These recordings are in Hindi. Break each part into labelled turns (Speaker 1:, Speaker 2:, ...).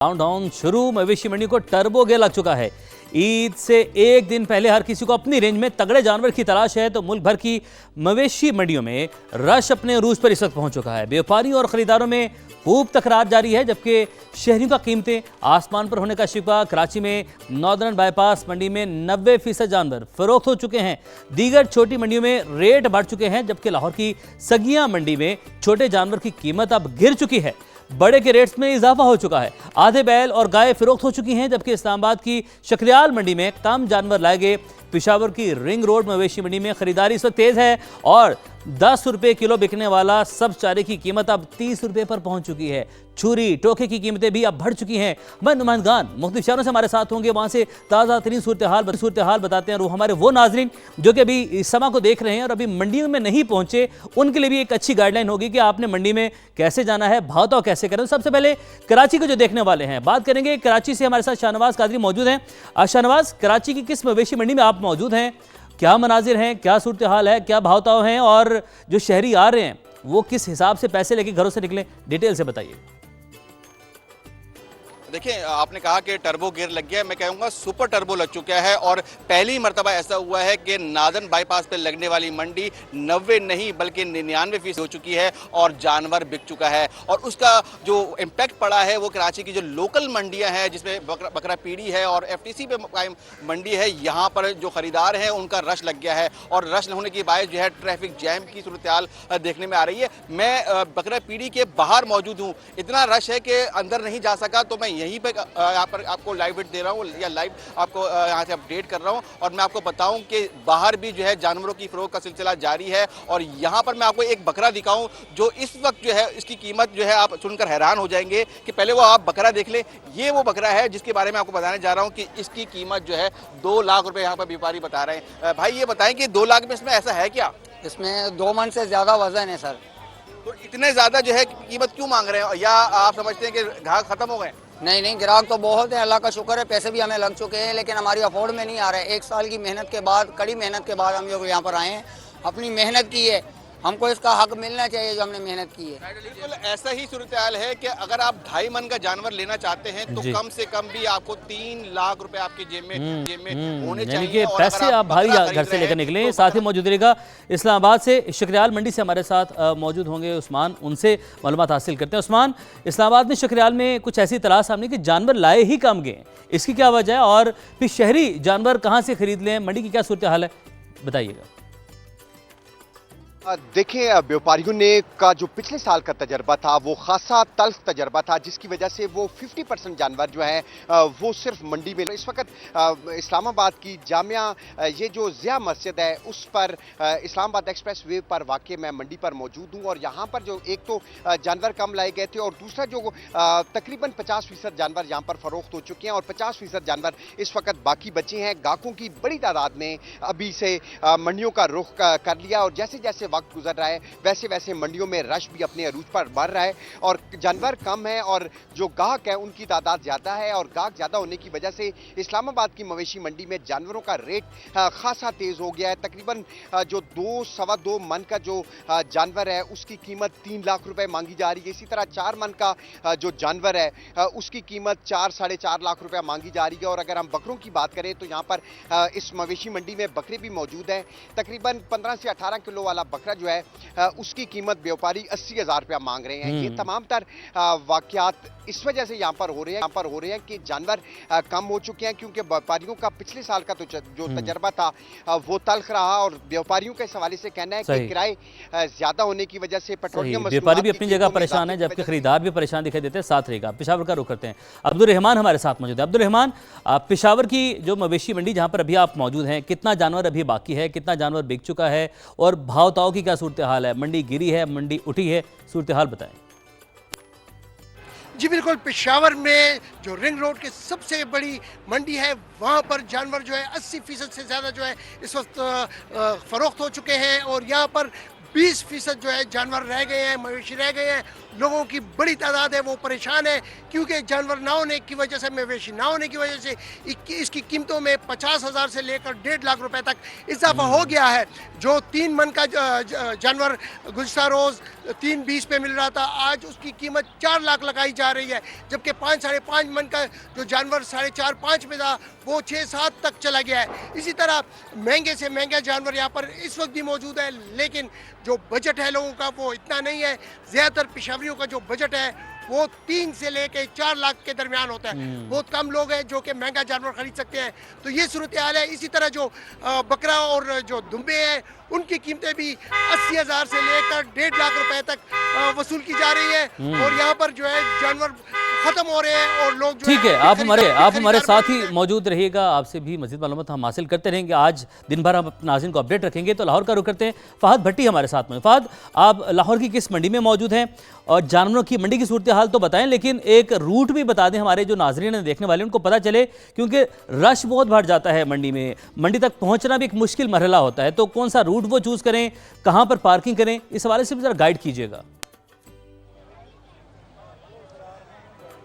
Speaker 1: काउंटडाउन शुरू। मवेशी मंडी को टर्बो गियर लग चुका है। ईद से एक दिन पहले हर किसी को अपनी रेंज में तगड़े जानवर की तलाश है, तो मुल्क भर की मवेशी मंडियों में रश अपने अरूज पर इस वक्त पहुंच चुका है। व्यापारी और खरीदारों में खूब तकरार जारी है, जबकि शहरियों का कीमतें आसमान पर होने का शिकवा। कराची में नॉर्दर्न बाईपास मंडी में 90% जानवर फरोख्त हो चुके हैं। दीगर छोटी मंडियों में रेट बढ़ चुके हैं, जबकि लाहौर की सगिया मंडी में छोटे जानवर की कीमत अब गिर चुकी है। बड़े के रेट्स में इजाफा हो चुका है। आधे बैल और गाय फरोख्त हो चुकी हैं, जबकि इस्लामाबाद की शक्रियाल मंडी में कम जानवर लाए गए। पेशावर की रिंग रोड मवेशी मंडी में खरीदारी इस वक्त तेज है और 10 रुपए किलो बिकने वाला सब चारे की कीमत अब 30 रुपए पर पहुंच चुकी है। छुरी टोके की कीमतें भी अब बढ़ चुकी हैं। मैं नुमाइंदगान मुख्तलिफ शहरों से हमारे साथ होंगे, वहां से ताज़ा तरीन सूरत हाल बताते हैं। और हमारे वो नाजरीन जो कि अभी इस समा को देख रहे हैं और अभी मंडियों में नहीं पहुंचे, उनके लिए भी एक अच्छी गाइडलाइन होगी कि आपने मंडी में कैसे जाना है, भाव ताव कैसे करें। सबसे पहले कराची को जो देखने वाले हैं बात करेंगे। कराची से हमारे साथ शाहनवाज कादरी मौजूद हैं। शाहनवाज, कराची की किस मवेशी मंडी में आप मौजूद हैं? क्या मनाजिर हैं, क्या सूरत हाल है, क्या भाव ताव हैं, और जो शहरी आ रहे हैं वो किस हिसाब से पैसे लेके घरों से निकले, डिटेल से बताइए।
Speaker 2: देखिए, आपने कहा कि टर्बो गियर लग गया है। मैं कहूँगा सुपर टर्बो लग चुका है और पहली मर्तबा ऐसा हुआ है कि नादन बाईपास पे लगने वाली मंडी 90 नहीं बल्कि 99% हो चुकी है और जानवर बिक चुका है। और उसका जो इम्पैक्ट पड़ा है वो कराची की जो लोकल मंडियां हैं, जिसमें बकरा पीढ़ी है और FTC पे कायम मंडी है, यहाँ पर जो खरीदार हैं उनका रश लग गया है। और रश होने की बायस जो है ट्रैफिक जैम की सूरत-ए-हाल देखने में आ रही है। मैं बकरा पीढ़ी के बाहर मौजूद हूँ। इतना रश है कि अंदर नहीं जा सका, तो मैं यहीं पे यहाँ पर आपको लाइव हिट दे रहा हूँ या लाइव आपको यहाँ से अपडेट कर रहा हूँ। और मैं आपको बताऊँ कि बाहर भी जो है जानवरों की फरोख्त का सिलसिला जारी है। और यहाँ पर मैं आपको एक बकरा दिखाऊँ जो इस वक्त जो है इसकी कीमत जो है आप सुनकर हैरान हो जाएंगे कि पहले वो आप बकरा देख लें। ये वो बकरा है जिसके बारे में आपको बताने जा रहा हूँ कि इसकी कीमत जो है 2 लाख रुपए यहाँ पर व्यापारी बता रहे हैं। भाई ये बताएं कि 2 लाख में इसमें ऐसा है क्या?
Speaker 3: इसमें 2 मन से ज्यादा वजन है सर।
Speaker 2: तो इतने ज्यादा जो है कीमत क्यों मांग रहे हैं, या आप समझते हैं कि ग्राहक खत्म हो गए?
Speaker 3: नहीं, ग्राहक तो बहुत है, अल्लाह का शुक्र है, पैसे भी हमें लग चुके हैं, लेकिन हमारी अफोर्ड में नहीं आ रहा है। 1 साल की मेहनत के बाद, कड़ी मेहनत के बाद हम लोग यहाँ पर आए हैं, अपनी मेहनत की है, हमको इसका हक मिलना चाहिए जो हमने मेहनत की है।
Speaker 2: बिल्कुल ऐसा ही सूरत-ए-हाल है कि अगर आप 2.5 मन का जानवर लेना चाहते हैं तो कम से कम भी आपको 3 लाख रुपए आपकी जेब में होने चाहिए।
Speaker 1: पैसे आप भारी घर से लेकर निकले। तो साथ ही मौजूद रहेगा इस्लामाबाद से शक्रियाल मंडी से हमारे साथ मौजूद होंगे उस्मान, उनसे मालूमात हासिल करते हैं। उस्मान, इस्लामाबाद में शक्रियाल में कुछ ऐसी तलाश सामने कि जानवर लाए ही कम गए, इसकी क्या वजह है? और फिर शहरी जानवर कहाँ से खरीद लें, मंडी की क्या सूरत हाल है, बताइएगा।
Speaker 4: देखिए, व्यापारियों ने का जो पिछले साल का तजर्बा था वो खासा तल्ख तजर्बा था, जिसकी वजह से वो 50% जानवर जो है वो सिर्फ मंडी में। इस वक्त इस्लामाबाद की जामिया ये जो ज़िया मस्जिद है उस पर इस्लामाबाद एक्सप्रेस वे पर वाक़ मैं मंडी पर मौजूद हूँ। और यहाँ पर जो एक तो जानवर कम लाए गए थे और दूसरा जो तकरीबन 50% जानवर यहाँ पर फरोख्त हो चुके हैं और 50% जानवर इस वक्त बाकी बचे हैं। ग्राहकों की बड़ी तादाद ने अभी से मंडियों का रुख कर लिया और जैसे जैसे वक्त गुजर रहा है वैसे वैसे मंडियों में रश भी अपने अरूज पर बढ़ रहा है और जानवर कम है और जो ग्राहक है उनकी तादाद ज्यादा है। और ग्राहक ज्यादा होने की वजह से इस्लामाबाद की मवेशी मंडी में जानवरों का रेट खासा तेज हो गया है। तकरीबन जो 2-2.25 मन का जो जानवर है उसकी कीमत 3 लाख रुपए मांगी जा रही है। इसी तरह 4 मन का जो जानवर है उसकी कीमत 4-4.5 लाख रुपए मांगी जा रही है। और अगर हम बकरों की बात करें तो यहाँ पर इस मवेशी मंडी में बकरे भी मौजूद हैं। तकरीबन 15 से 18 किलो वाला बकरा जो है उसकी कीमत व्यापारी 80,000 रुपया मांग रहे हैं। ये तमाम तर वाकयात इस वजह से यहाँ पर हो रहे हैं कि जानवर कम हो चुके हैं, क्योंकि व्यापारियों का पिछले साल का तो जो तजर्बा था वो तल्ख रहा। और व्यापारियों के हवाले से कहना है कि किराए ज्यादा होने की वजह से पेट्रोलियम
Speaker 1: व्यापारी भी अपनी जगह परेशान है, जबकि खरीदार भी परेशान दिखाई देते हैं। साथ रहेगा पेशावर का रुख करते हैं, अब्दुल रहमान हमारे साथ मौजूद है। अब्दुल रहमान, पेशावर की जो मवेशी मंडी जहाँ पर अभी आप मौजूद हैं, कितना जानवर अभी बाकी है, कितना जानवर बिक चुका है और भाव ताव की क्या सूरत हाल है? मंडी गिरी है, मंडी उठी है, सूरत हाल बताएं।
Speaker 5: जी बिल्कुल, पेशावर में जो रिंग रोड की सबसे बड़ी मंडी है वहाँ पर जानवर जो है 80% से ज़्यादा जो है इस वक्त फरोख्त हो चुके हैं और यहाँ पर 20% जो है जानवर रह गए हैं, मवेशी रह गए हैं। लोगों की बड़ी तादाद है वो परेशान है, क्योंकि जानवर ना होने की वजह से, मवेशी ना होने की वजह से इसकी कीमतों में 50,000 से लेकर 1.5 लाख रुपए तक इजाफा हो गया है। जो 3 मन का जानवर गुज़िश्ता रोज़ 3.20 पे मिल रहा था, आज उसकी कीमत 4 लाख लगाई जा रही है, जबकि 5 साढ़े 5 मन का जो जानवर 4.5-5 में था वो 6-7 तक चला गया है। इसी तरह महंगे से महंगा जानवर यहाँ पर इस वक्त भी मौजूद है, लेकिन जो बजट है लोगों का वो इतना नहीं है। ज़्यादातर पेशावरियों का जो बजट है वो 3 से लेके 4 लाख के दरमियान होता है। बहुत कम लोग हैं जो कि महंगा जानवर खरीद सकते हैं। तो ये सूरत हाल है। इसी तरह जो बकरा और जो दुम्बे हैं उनकी कीमतें भी 80,000 से लेकर 1.5 लाख रुपए तक वसूल की जा रही है, और यहाँ पर जो है जानवर खत्म हो रहे हैं और लोग
Speaker 1: ठीक है, आप हमारे साथ ही मौजूद रहिएगा, आपसे भी मज़ीद मालूमात हम हासिल करते रहेंगे। आज दिन भर हम अपने नाज़रीन को अपडेट रखेंगे। तो लाहौर का रुख करते हैं, फ़हद भट्टी हमारे साथ में। फ़हद, आप लाहौर की किस मंडी में मौजूद हैं और जानवरों की मंडी की सूरत हाल तो बताएं, लेकिन एक रूट भी बता दें हमारे जो नाज़रीन हैं, देखने वाले, उनको पता चले, क्योंकि रश बहुत बढ़ जाता है मंडी में। मंडी तक पहुँचना भी एक मुश्किल मरहला होता है, तो कौन सा रूट वो चूज़ करें, कहाँ पर पार्किंग करें, इस हवाले से भी ज़रा गाइड कीजिएगा।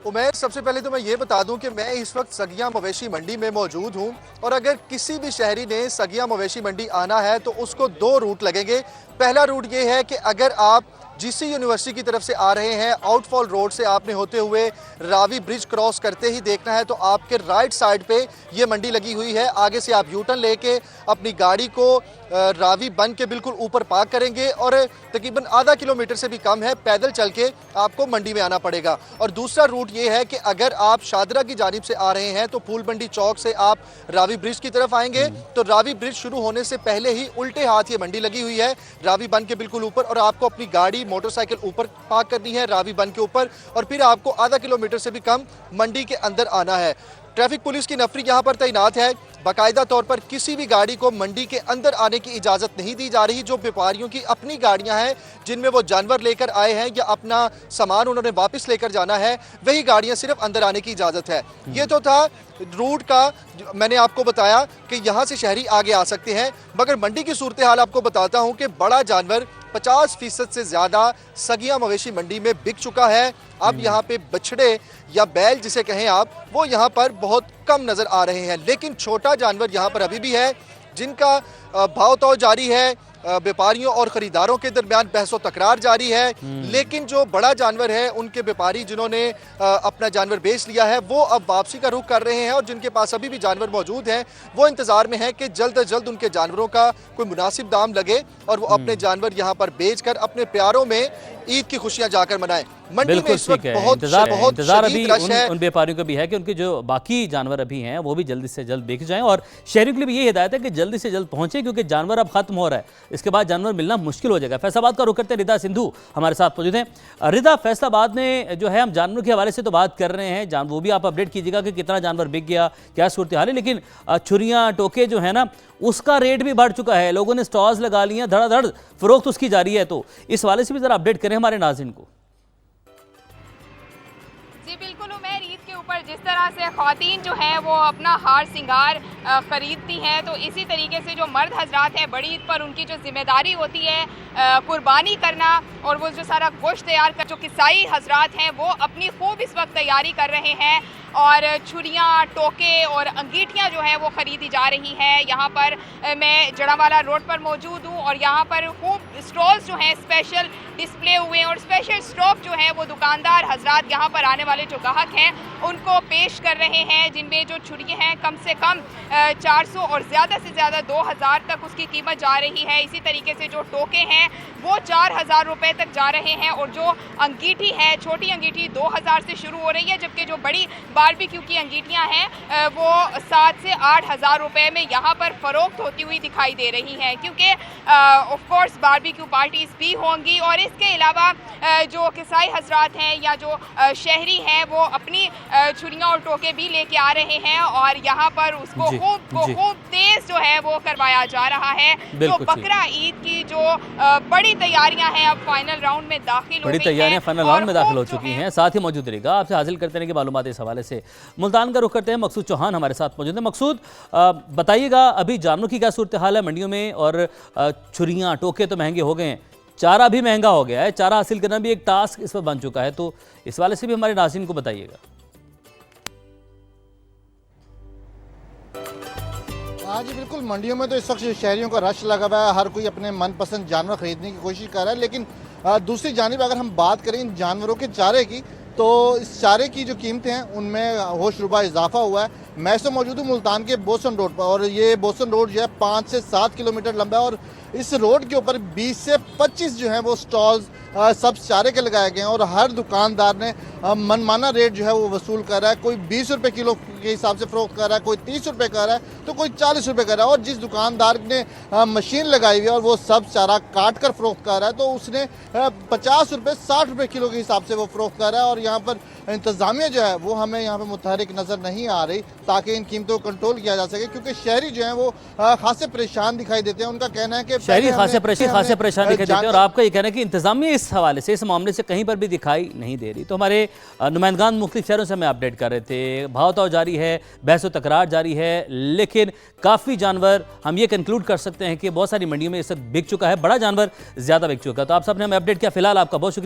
Speaker 6: उमैर, सबसे पहले तो मैं ये बता दूं कि मैं इस वक्त सगिया मवेशी मंडी में मौजूद हूं, और अगर किसी भी शहरी ने सगिया मवेशी मंडी आना है तो उसको 2 रूट लगेंगे। पहला रूट ये है कि अगर आप जीसी यूनिवर्सिटी की तरफ से आ रहे हैं, आउटफॉल रोड से आपने होते हुए रावी ब्रिज क्रॉस करते ही देखना है, तो आपके राइट साइड पे ये मंडी लगी हुई है। आगे से आप यूटर्न लेके अपनी गाड़ी को रावी बन के बिल्कुल ऊपर पार्क करेंगे, और तकरीबन आधा किलोमीटर से भी कम है, पैदल चल के आपको मंडी में आना पड़ेगा। और दूसरा रूट ये है कि अगर आप शादरा की जानिब से आ रहे हैं तो फूल मंडी चौक से आप रावी ब्रिज की तरफ आएंगे, तो रावी ब्रिज शुरू होने से पहले ही उल्टे हाथ ये मंडी लगी हुई है, रावी बन के बिल्कुल ऊपर, और आपको अपनी गाड़ी मोटरसाइकिल ऊपर पार्क करनी है रावी बन के ऊपर, और फिर आपको आधा किलोमीटर से भी कम मंडी के अंदर आना है। ट्रैफिक पुलिस की नफरी यहाँ पर तैनात है। बाकायदा तौर पर किसी भी गाड़ी को मंडी के अंदर आने की इजाज़त नहीं दी जा रही। जो व्यापारियों की अपनी गाड़ियाँ हैं जिनमें वो जानवर लेकर आए हैं या अपना सामान उन्होंने वापस लेकर जाना है, वही गाड़ियाँ सिर्फ अंदर आने की इजाज़त है। ये तो था रूट का, मैंने आपको बताया कि यहाँ से शहरी आगे आ सकते हैं, मगर मंडी की सूरत हाल आपको बताता हूँ कि बड़ा जानवर 50% से ज़्यादा सगिया मवेशी मंडी में बिक चुका है। अब यहाँ पे बछड़े या बैल जिसे कहें आप, वो यहाँ पर बहुत कम नज़र आ रहे हैं, लेकिन छोटा जानवर यहाँ पर अभी भी है, जिनका भाव तौल जारी है। व्यापारियों और खरीदारों के दरमियान बहसो तकरार जारी है, लेकिन जो बड़ा जानवर है, उनके व्यापारी जिन्होंने अपना जानवर बेच लिया है, वो अब वापसी का रुख कर रहे हैं, और जिनके पास अभी भी जानवर मौजूद हैं वो इंतजार में है कि जल्द अज जल्द उनके जानवरों का कोई मुनासिब दाम लगे और वो अपने जानवर यहाँ पर बेचकर अपने प्यारों में ईद की खुशियां जाकर मनाएं। मंडी में इस वक्त
Speaker 1: इंतजार अभी उन व्यापारियों का भी है कि उनके जो बाकी जानवर अभी हैं वो भी जल्दी से जल्द बेच जाएं, और शहरियों के लिए भी ये हिदायत है कि जल्दी से जल्द पहुंचे, क्योंकि जानवर अब खत्म हो रहा है, इसके बाद जानवर मिलना मुश्किल हो जाएगा। फैसलाबाद का रुख करते हैं, रिदा सिंधु हमारे साथ मौजूद हैं। रिदा, फैसलाबाद में जो है हम जानवर के हवाले से तो बात कर रहे हैं, वो भी आप अपडेट कीजिएगा कि कितना जानवर बिक गया, क्या सूरत हाल है, लेकिन छुरियाँ टोके जो है ना, उसका रेट भी बढ़ चुका है, लोगों ने स्टॉल्स लगा लिए हैं, धड़ाधड़ फरोख्त उसकी जारी है। तो इस हवाले से भी जरा अपडेट करें हमारे नाज़रीन को।
Speaker 7: जी बिल्कुल उमैर, ईद के ऊपर जिस तरह से ख़वातीन जो हैं वो अपना हार सिंगार ख़रीदती हैं, तो इसी तरीके से जो मर्द हजरात हैं बड़ी ईद पर उनकी जो जिम्मेदारी होती है कुर्बानी करना, और वो जो सारा गोश्त तैयार कर, जो किसाई हजरात हैं वो अपनी खूब इस वक्त तैयारी कर रहे हैं, और छुरियाँ टोके और अंगीठियाँ जो है वो ख़रीदी जा रही हैं। यहाँ पर मैं जड़ावाला रोड पर मौजूद हूँ, और यहाँ पर खूब स्टॉल्स जो हैं स्पेशल डिस्प्ले हुए हैं, और स्पेशल स्टॉक जो है वो दुकानदार हजरात यहाँ पर आने वाले जो ग्राहक हैं उनको पेश कर रहे हैं, जिनमें जो छुरियाँ हैं कम से कम 400 और ज़्यादा से ज़्यादा 2000 तक उसकी कीमत जा रही है। इसी तरीके से जो टोके हैं वो 4000 रुपये तक जा रहे हैं, और जो अंगीठी है, छोटी अंगीठी 2000 से शुरू हो रही है, जबकि जो बड़ी बारबेक्यू की अंगीठियाँ हैं वो 7 से 8000 रुपये में यहाँ पर फ़रोख्त होती हुई दिखाई दे रही हैं, क्योंकि ऑफ कोर्स बारबेक्यू पार्टीज़ भी होंगी। और इसके अलावा जो किसाई हजरात हैं या जो शहरी हैं वो अपनी छुरियाँ और टोके भी लेके आ रहे हैं, और यहाँ पर उसको खूब तेज़ जो है वो करवाया जा रहा है। तो बकरा ईद की जो बड़ी तैयारियां हैं अब फाइनल राउंड में दाखिल हो
Speaker 1: चुकी हैं। साथ ही मौजूद रहेगा, आपसे हासिल करते रहेंगे मालूमात इस हवाले से। मुल्तान का रुख करते हैं, मकसूद चौहान हमारे साथ मौजूद है। मकसूद, बताइएगा अभी जानवरों की क्या सूरत हाल है मंडियों में, और छुरियाँ टोके तो महंगे हो गए हैं, चारा भी महंगा हो गया है, चारा हासिल करना भी एक टास्क इस पर बन चुका है। तो इस वाले से भी हमारे नाज़रीन को बताइएगा।
Speaker 8: हाँ जी बिल्कुल, मंडियों में तो इस वक्त शहरियों का रश लगा हुआ है, हर कोई अपने मनपसंद जानवर खरीदने की कोशिश कर रहा है। लेकिन दूसरी जानिब अगर हम बात करें इन जानवरों के चारे की, तो इस चारे की जो कीमतें हैं उनमें होशरुबा इजाफा हुआ है। मैं तो मौजूद हूँ मुल्तान के बोसन रोड पर, और ये बोसन रोड जो है 5 से 7 किलोमीटर लंबा है, और इस रोड के ऊपर 20 से 25 जो है वो स्टॉल्स सब चारे के लगाए गए हैं, और हर दुकानदार ने मनमाना रेट जो है वो वसूल कर रहा है। कोई 20 रुपये किलो के हिसाब से फ़रोख्त कर रहा है, कोई 30 रुपये कर रहा है, तो कोई 40 रुपये कर रहा है। और जिस दुकानदार ने मशीन लगाई हुई है और वो सब चारा काट कर फ़रोख्त कर रहा है, तो उसने 50 रुपये 60 रुपये किलो के हिसाब से वो फ़रोख्त कर रहा है। और यहाँ पर इंतज़ामिया जो है वो हमें यहाँ पर मुतहरिक नज़र नहीं आ रही ताकि इन कीमतों को कंट्रोल किया जा सके, क्योंकि शहरी जो हैं वो खासे परेशान दिखाई देते हैं। उनका कहना है कि
Speaker 1: शहरी खासे परेशान दिखाई देते हैं, और आपका ये कहना है कि इंतजामिया इस हवाले से, इस मामले से कहीं पर भी दिखाई नहीं दे रही। तो हमारे नुमाइंदगान मुख्तलिफ शहरों से हमें अपडेट कर रहे थे, भाव ताव जारी है, बहस व तकरार जारी है, लेकिन काफ़ी जानवर हम ये कंक्लूड कर सकते हैं कि बहुत सारी मंडियों में इस वक्त बिक चुका है, बड़ा जानवर ज़्यादा बिक चुका है। तो आप सबने हमें अपडेट किया। फिलहाल आपका बहुत शुक्रिया।